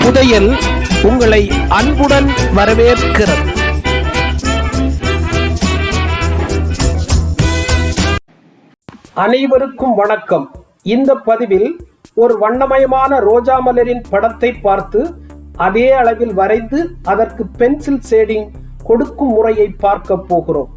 புதையல் உங்களை அன்புடன் வரவேற்கிறது. அனைவருக்கும் வணக்கம். இந்த பதிவில் ஒரு வண்ணமயமான ரோஜா மலரின் படத்தை பார்த்து அதே அளவில் வரைந்து அதற்கு பென்சில் ஷேடிங் கொடுக்கும் முறையை பார்க்க போகிறோம்.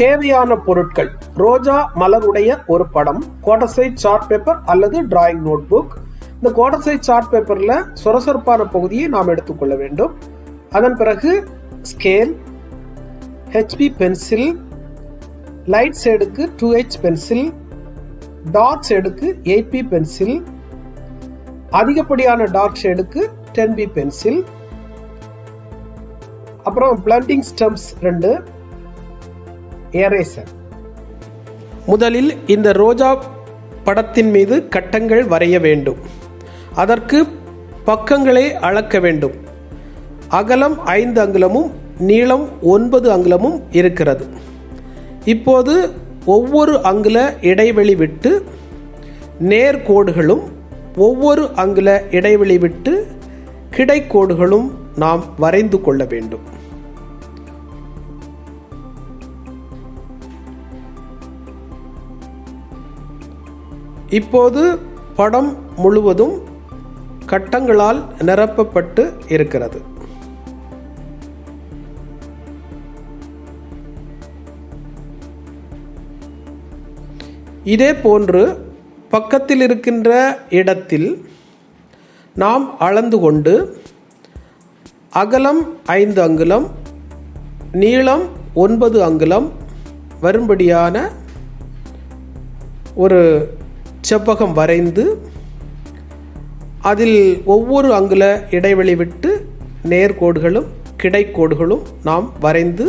தேவையான பொருட்கள்: ரோஜா மலருடைய ஒரு படம், குவார்ட்டர் சைஸ் சார்ட் பேப்பர் அல்லது டிராயிங் நோட் புக். இந்த குவார்ட்டர் சைஸ் சார்ட் பேப்பர்ல சொரசொரப்பான பகுதியை நாம் எடுத்துக்கொள்ள வேண்டும். அதன் பிறகு ஸ்கேல், ஹெச்பி பென்சில், லைட் ஷேடுக்கு 2H பென்சில், டார்க் ஷேடுக்கு 8B பென்சில், அதிகப்படியான டார்க் ஷேடுக்கு 10B பென்சில், அப்புறம் பிளண்டிங் ஸ்டம்ப்ஸ் 2, எரேசர். முதலில் இந்த ரோஜா படத்தின் மீது கட்டங்கள் வரைய வேண்டும். அதற்கு பக்கங்களை அளக்க வேண்டும். அகலம் 5 அங்குலமும் நீளம் 9 அங்குலமும் இருக்கிறது. இப்போது ஒவ்வொரு அங்குல இடைவெளி விட்டு நேர்கோடுகளும் ஒவ்வொரு அங்குல இடைவெளி விட்டு கிடைக்கோடுகளும் நாம் வரைந்து கொள்ள வேண்டும். இப்போது படம் முழுவதும் கட்டங்களால் நிரப்பப்பட்டு இருக்கிறது. இதே போன்று பக்கத்தில் இருக்கின்ற இடத்தில் நாம் அளந்து கொண்டு அகலம் 5 அங்குலம் நீளம் 9 அங்குலம் வரும்படியான ஒரு செவ்வகம் வரைந்து அதில் ஒவ்வொரு அங்குல இடைவெளி விட்டு நேர்கோடுகளும் கிடைக்கோடுகளும் நாம் வரைந்து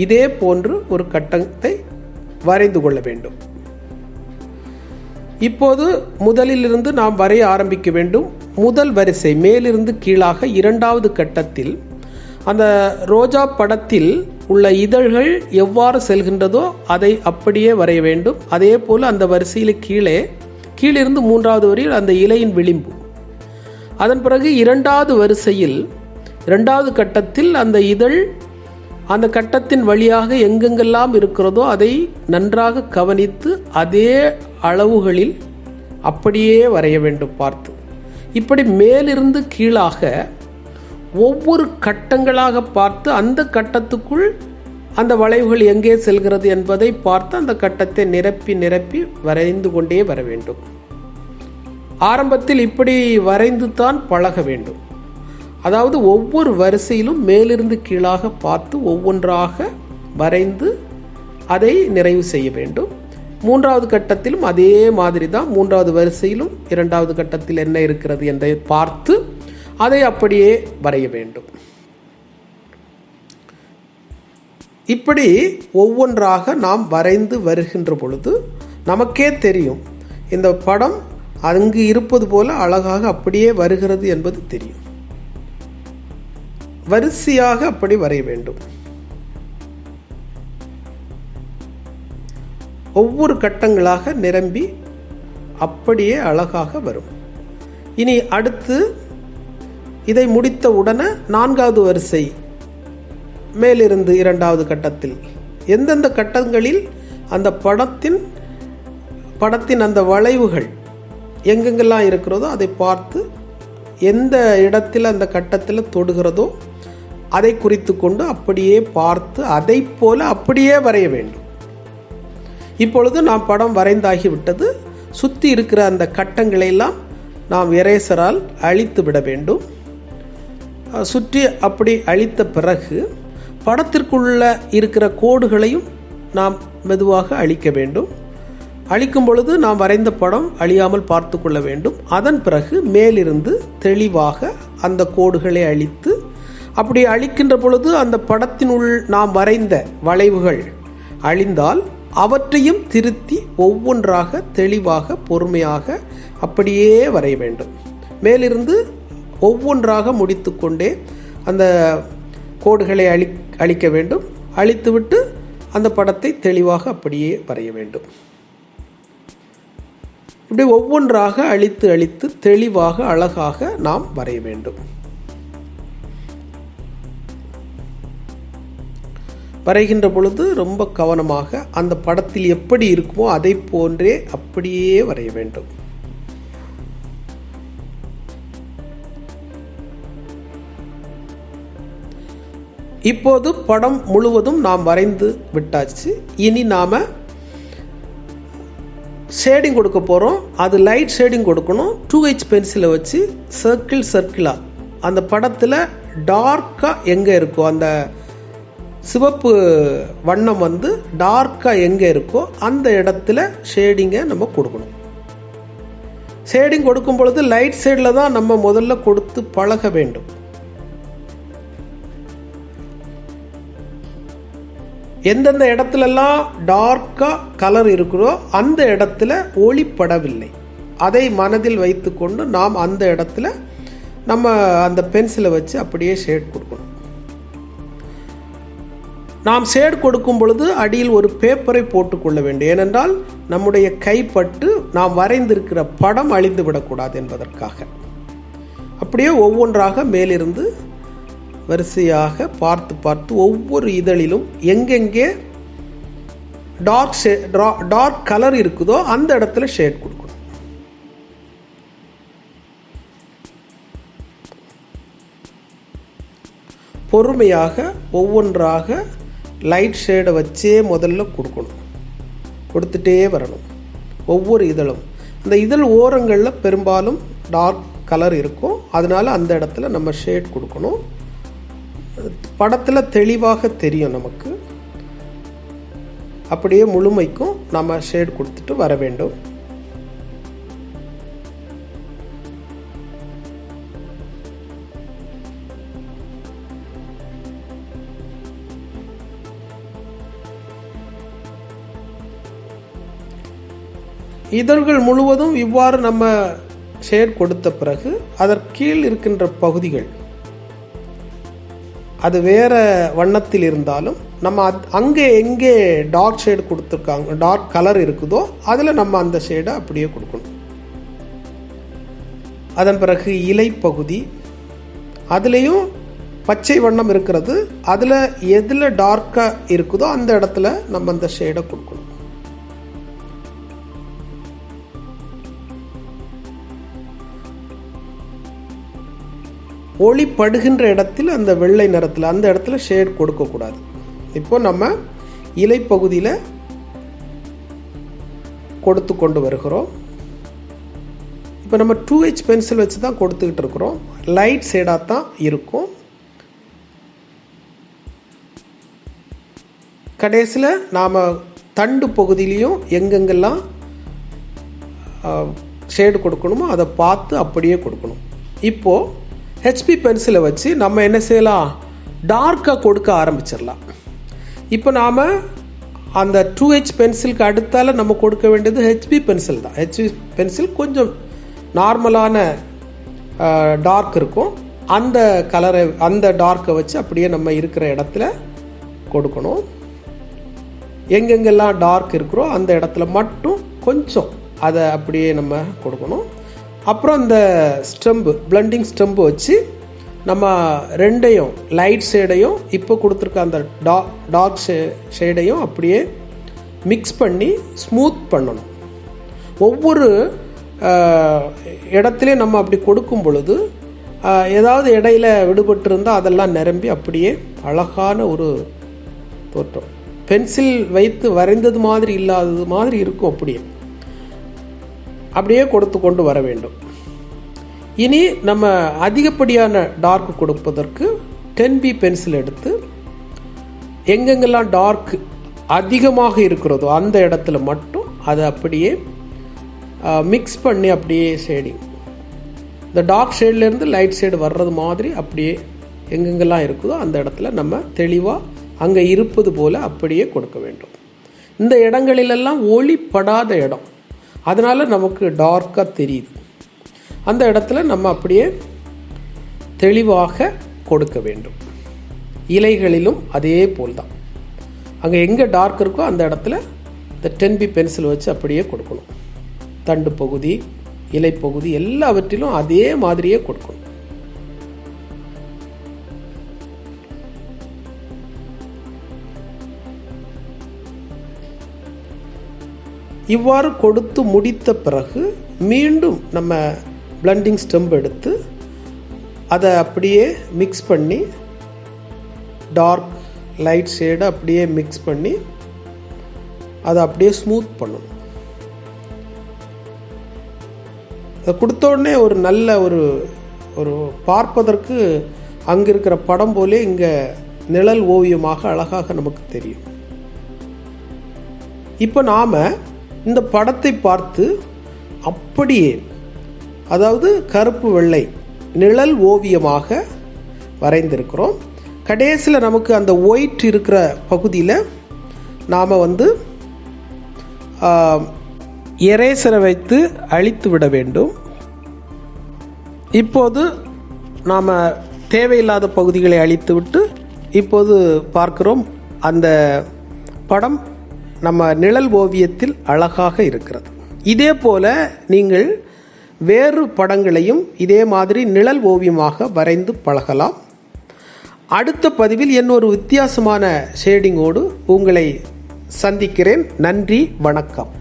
இதே போன்று ஒரு கட்டத்தை வரைந்து கொள்ள வேண்டும். இப்போது முதலிலிருந்து நாம் வரைய ஆரம்பிக்க வேண்டும். முதல் வரிசை மேலிருந்து கீழாக இரண்டாவது கட்டத்தில் அந்த ரோஜா படத்தில் உள்ள இதழ்கள் எவ்வாறு செல்கின்றதோ அதை அப்படியே வரைய வேண்டும். அதே போல் அந்த வரிசையில் கீழிருந்து மூன்றாவது வரியில் அந்த இலையின் விளிம்பு. அதன் பிறகு இரண்டாவது வரிசையில் இரண்டாவது கட்டத்தில் அந்த இதழ் அந்த கட்டத்தின் வழியாக எங்கெங்கெல்லாம் இருக்கிறதோ அதை நன்றாக கவனித்து அதே அளவுகளில் அப்படியே வரைய வேண்டும் பார்த்து. இப்படி மேலிருந்து கீழாக ஒவ்வொரு கட்டங்களாக பார்த்து அந்த கட்டத்துக்குள் அந்த வளைவுகள் எங்கே செல்கிறது என்பதை பார்த்து அந்த கட்டத்தை நிரப்பி நிரப்பி வரைந்து கொண்டே வர வேண்டும். ஆரம்பத்தில் இப்படி வரைந்து தான் பழக வேண்டும். அதாவது ஒவ்வொரு வரிசையிலும் மேலிருந்து கீழாக பார்த்து ஒவ்வொன்றாக வரைந்து அதை நிறைவு செய்ய வேண்டும். மூன்றாவது கட்டத்திலும் அதே மாதிரி தான். மூன்றாவது வரிசையிலும் இரண்டாவது கட்டத்தில் என்ன இருக்கிறது என்பதை பார்த்து அதை அப்படியே வரைய வேண்டும். இப்படி ஒவ்வொன்றாக நாம் வரைந்து வருகின்ற பொழுது நமக்கே தெரியும் இந்த படம் அங்கு இருப்பது போல அழகாக அப்படியே வருகிறது என்பது தெரியும். வரிசையாக அப்படி வரைய வேண்டும். ஒவ்வொரு கட்டங்களாக நிரம்பி அப்படியே அழகாக வரும். இனி அடுத்து இதை முடித்த உடனே நான்காவது வரிசை மேலிருந்து இரண்டாவது கட்டத்தில் எந்தெந்த கட்டங்களில் அந்த படத்தின் அந்த வளைவுகள் எங்கெங்கெல்லாம் இருக்கிறதோ அதை பார்த்து எந்த இடத்தில் அந்த கட்டத்தில் தொடுகிறதோ அதை குறித்து கொண்டு அப்படியே பார்த்து அதை போல அப்படியே வரைய வேண்டும். இப்பொழுது நாம் படம் வரைந்தாகிவிட்டது. சுற்றி இருக்கிற அந்த கட்டங்களை எல்லாம் நாம் எரேசரால் அழித்து விட வேண்டும். சுற்றி அப்படி அழித்த பிறகு படத்திற்குள்ள இருக்கிற கோடுகளையும் நாம் மெதுவாக அழிக்க வேண்டும். அழிக்கும் பொழுது நாம் வரைந்த படம் அழியாமல் பார்த்து கொள்ள வேண்டும். அதன் பிறகு மேலிருந்து தெளிவாக அந்த கோடுகளை அழித்து அப்படி அழிக்கின்ற பொழுது அந்த படத்தினுள் நாம் வரைந்த வளைவுகள் அழிந்தால் அவற்றையும் திருத்தி ஒவ்வொன்றாக தெளிவாக பொறுமையாக அப்படியே வரைய வேண்டும். மேலிருந்து ஒவ்வொன்றாக முடித்து கொண்டே அந்த கோடுகளை அழிக்க வேண்டும். அழித்துவிட்டு அந்த படத்தை தெளிவாக அப்படியே வரைய வேண்டும். இப்படி ஒவ்வொன்றாக அழித்து அழித்து தெளிவாக அழகாக நாம் வரைய வேண்டும். வரைகின்ற பொழுது ரொம்ப கவனமாக அந்த படத்தில் எப்படி இருக்குமோ அதை போன்றே அப்படியே வரைய வேண்டும். இப்போது படம் முழுவதும் நாம் வரைந்து விட்டாச்சு. இனி நாம ஷேடிங் கொடுக்க போகிறோம். அது லைட் ஷேடிங் கொடுக்கணும். 2H பென்சிலை வச்சு சர்க்கிளாக அந்த படத்தில் டார்க்காக எங்கே இருக்கோ, அந்த சிவப்பு வண்ணம் டார்க்காக எங்கே இருக்கோ அந்த இடத்துல ஷேடிங்கை நம்ம கொடுக்கணும். ஷேடிங் கொடுக்கும் பொழுது லைட் சைடில் தான் நம்ம முதல்ல கொடுத்து பழக வேண்டும். எந்தெந்த இடத்துலலாம் டார்க்காக கலர் இருக்கிறோ அந்த இடத்துல ஒளிப்படவில்லை, அதை மனதில் வைத்து கொண்டு நாம் அந்த இடத்துல நம்ம அந்த பென்சிலை வச்சு அப்படியே ஷேட் கொடுக்கணும். நாம் ஷேட் கொடுக்கும் பொழுது அடியில் ஒரு பேப்பரை போட்டுக்கொள்ள வேண்டும். ஏனென்றால் நம்முடைய கைப்பட்டு நாம் வரைந்திருக்கிற படம் அழிந்து விடக்கூடாது என்பதற்காக. அப்படியே ஒவ்வொன்றாக மேலிருந்து வரிசையாக பார்த்து பார்த்து ஒவ்வொரு இதழிலும் எங்கெங்கே டார்க் கலர் இருக்குதோ அந்த இடத்துல ஷேட் கொடுக்கணும். பொறுமையாக ஒவ்வொன்றாக லைட் ஷேடை வச்சே முதல்ல கொடுக்கணும். கொடுத்துட்டே வரணும் ஒவ்வொரு இதழும். அந்த இதழ் ஓரங்களில் பெரும்பாலும் டார்க் கலர் இருக்கும், அதனால அந்த இடத்துல நம்ம ஷேட் கொடுக்கணும். படத்தில் தெளிவாக தெரியும் நமக்கு. அப்படியே முழுமைக்கும் நம்ம ஷேட் கொடுத்துட்டு வர வேண்டும். இதழ்கள் முழுவதும் இவ்வாறு நம்ம ஷேட் கொடுத்த பிறகு அதற்கீழ் இருக்கின்ற பகுதிகள் அது வேற வண்ணத்தில் இருந்தாலும் நம்ம அங்கே எங்கே டார்க் ஷேடு கொடுத்துருக்காங்க, டார்க் கலர் இருக்குதோ அதில் நம்ம அந்த ஷேடை அப்படியே கொடுக்கணும். அதன் பிறகு இலை பகுதி, அதுலேயும் பச்சை வண்ணம் இருக்கிறது, அதில் எதில் டார்க்காக இருக்குதோ அந்த இடத்துல நம்ம அந்த ஷேடை கொடுக்கணும். ஒளி படுகின்ற இடத்தில் அந்த வெள்ளை நிறத்தில் அந்த இடத்துல ஷேட் கொடுக்கக்கூடாது. இப்போ நம்ம இலை பகுதியில் கொடுத்து கொண்டு வருகிறோம். இப்போ நம்ம 2H பென்சில் வச்சு தான் கொடுத்துக்கிட்டு இருக்கிறோம். லைட் ஷேடாக தான் இருக்கும். கடைசியில் நாம் தண்டு பகுதியிலையும் எங்கெங்கெல்லாம் ஷேடு கொடுக்கணுமோ அதை பார்த்து அப்படியே கொடுக்கணும். இப்போது HP பென்சிலை வச்சு நம்ம என்ன செய்யலாம், டார்க்காக கொடுக்க ஆரம்பிச்சிடலாம். இப்போ நாம் அந்த 2H பென்சிலுக்கு அடுத்தால நம்ம கொடுக்க வேண்டியது HB பென்சில் தான். HB பென்சில் கொஞ்சம் நார்மலான டார்க் இருக்கும், அந்த கலரை அந்த டார்க்கை வச்சு அப்படியே நம்ம இருக்கிற இடத்துல கொடுக்கணும். எங்கெங்கெல்லாம் டார்க் இருக்கிறோ அந்த இடத்துல மட்டும் கொஞ்சம் அதை அப்படியே நம்ம கொடுக்கணும். அப்புறம் இந்த ஸ்டெம்பு, பிளண்டிங் ஸ்டெம்பு வச்சு நம்ம ரெண்டையும் லைட் ஷேடையும் இப்போ கொடுத்துருக்க அந்த டார்க் ஷேடையும் அப்படியே மிக்ஸ் பண்ணி ஸ்மூத் பண்ணணும். ஒவ்வொரு இடத்துலையும் நம்ம அப்படி கொடுக்கும் பொழுது ஏதாவது இடையில விடுபட்டு இருந்தால் அதெல்லாம் நிரம்பி அப்படியே அழகான ஒரு தோற்றம், பென்சில் வைத்து வரைந்தது மாதிரி இல்லாதது மாதிரி இருக்கும். அப்படியே கொடுத்து கொண்டு வர வேண்டும். இனி நம்ம அதிகப்படியான டார்க் கொடுப்பதற்கு 10B பென்சில் எடுத்து எங்கெங்கெல்லாம் டார்க் அதிகமாக இருக்கிறதோ அந்த இடத்துல மட்டும் அதை அப்படியே மிக்ஸ் பண்ணி அப்படியே ஷேடிங், இந்த டார்க் ஷேட்லேருந்து லைட் ஷேடு வர்றது மாதிரி அப்படியே எங்கெங்கெல்லாம் இருக்குதோ அந்த இடத்துல நம்ம தெளிவாக அங்கே இருப்பது போல் அப்படியே கொடுக்க வேண்டும். இந்த இடங்களிலெல்லாம் ஒளிப்படாத இடம், அதனால் நமக்கு டார்க்காக தெரியுது. அந்த இடத்துல நம்ம அப்படியே தெளிவாக கொடுக்க வேண்டும். இலைகளிலும் அதே போல் தான், அங்கே எங்கே டார்க் இருக்கோ அந்த இடத்துல இந்த 10B பென்சில் வச்சு அப்படியே கொடுக்கணும். தண்டு பகுதி, இலைப்பகுதி எல்லாவற்றிலும் அதே மாதிரியே கொடுக்கணும். இவ்வாறு கொடுத்து முடித்த பிறகு மீண்டும் நம்ம பிளண்டிங் ஸ்டெம்ப் எடுத்து அதை அப்படியே மிக்ஸ் பண்ணி டார்க் லைட் ஷேடை அப்படியே மிக்ஸ் பண்ணி அதை அப்படியே ஸ்மூத் பண்ணணும். அதை கொடுத்த உடனே ஒரு நல்ல ஒரு பார்ப்பதற்கு அங்கே இருக்கிற படம் போலே இங்கே நிழல் ஓவியமாக அழகாக நமக்கு தெரியும். இப்போ நாம் இந்த படத்தை பார்த்து அப்படியே, அதாவது கருப்பு வெள்ளை நிழல் ஓவியமாக வரைந்திருக்கிறோம். கடைசியில் நமக்கு அந்த ஒயிட் இருக்கிற பகுதியில் நாம் எரேசரை வைத்து அழித்து விட வேண்டும். இப்போது நாம் தேவையில்லாத பகுதிகளை அழித்துவிட்டு இப்போது பார்க்கிறோம் அந்த படம் நம்ம நிழல் ஓவியத்தில் அழகாக இருக்கிறது. இதே போல நீங்கள் வேறு படங்களையும் இதே மாதிரி நிழல் ஓவியமாக வரைந்து பழகலாம். அடுத்த பதிவில் இன்னொரு வித்தியாசமான ஷேடிங்கோடு உங்களை சந்திக்கிறேன். நன்றி, வணக்கம்.